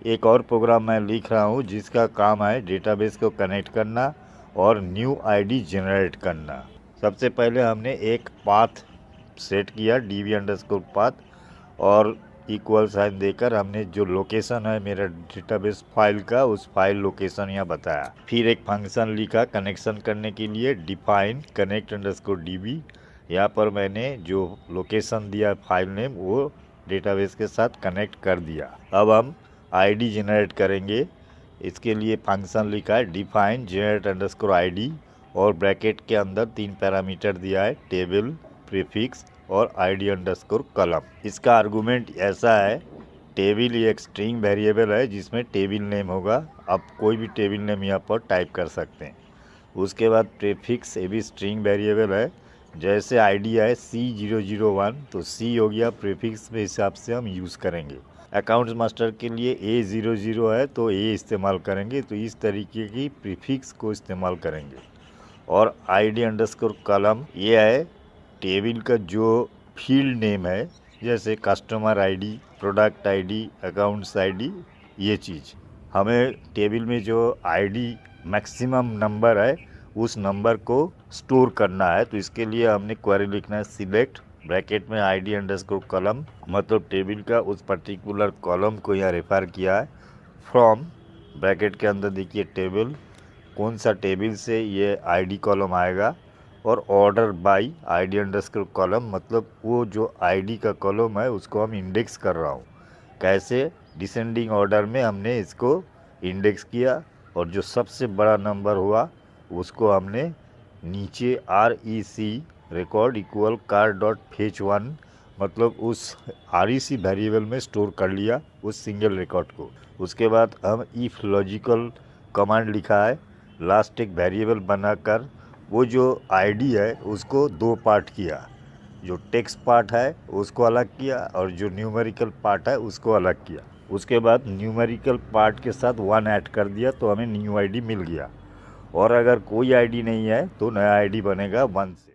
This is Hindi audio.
एक और प्रोग्राम मैं लिख रहा हूँ जिसका काम है डेटाबेस को कनेक्ट करना और न्यू आईडी जनरेट करना। सबसे पहले हमने एक पाथ सेट किया db_path और इक्वल साइन देकर हमने जो लोकेशन है मेरा डेटाबेस फाइल का उस फाइल लोकेशन यहाँ बताया। फिर एक फंक्शन लिखा कनेक्शन करने के लिए डिफाइन connect_db। यहाँ पर मैंने जो लोकेशन दिया फाइल नेम वो डेटाबेस के साथ कनेक्ट कर दिया। अब हम आईडी जनरेट करेंगे। इसके लिए फंक्शन लिखा है डिफाइन generate_id और ब्रैकेट के अंदर 3 पैरामीटर दिया है टेबल, प्रीफिक्स और id_column। इसका आर्गुमेंट ऐसा है, टेबल ये एक स्ट्रिंग वेरिएबल है जिसमें टेबल नेम होगा। आप कोई भी टेबल नेम यहाँ पर टाइप कर सकते हैं। उसके बाद प्रीफिक्स ये भी स्ट्रिंग वेरिएबल है। जैसे आईडी है C001 तो C हो गया, प्रीफिक्स के हिसाब से हम यूज़ करेंगे। अकाउंट्स मास्टर के लिए A00 है तो A इस्तेमाल करेंगे, तो इस तरीके की प्रीफिक्स को इस्तेमाल करेंगे। और id_column ये है टेबल का जो फील्ड नेम है, जैसे customer ID, product ID, accounts ID, ये चीज़। हमें टेबल में जो आईडी मैक्सिमम नंबर है उस नंबर को स्टोर करना है, तो इसके लिए हमने क्वेरी लिखना है सिलेक्ट ब्रैकेट में id_column, मतलब टेबल का उस पर्टिकुलर कॉलम को यहाँ रेफर किया है। फ्रॉम ब्रैकेट के अंदर देखिए टेबल, कौन सा टेबल से ये आईडी कॉलम आएगा, और ऑर्डर बाय id_column, मतलब वो जो आईडी का कॉलम है उसको हम इंडेक्स कर रहा हूँ। कैसे, डिसेंडिंग ऑर्डर में हमने इसको इंडेक्स किया और जो सबसे बड़ा नंबर हुआ उसको हमने नीचे REC रिकॉर्ड इक्वल car.fetch1, मतलब उस REC वेरिएबल में स्टोर कर लिया उस सिंगल रिकॉर्ड को। उसके बाद हम इफ लॉजिकल कमांड लिखा है, लास्ट एक वेरिएबल बनाकर वो जो आईडी है उसको 2 पार्ट किया, जो टेक्स्ट पार्ट है उसको अलग किया और जो न्यूमेरिकल पार्ट है उसको अलग किया। उसके बाद न्यूमेरिकल पार्ट के साथ 1 ऐड कर दिया तो हमें न्यू आईडी मिल गया। और अगर कोई आईडी नहीं है तो नया आईडी बनेगा 1 से।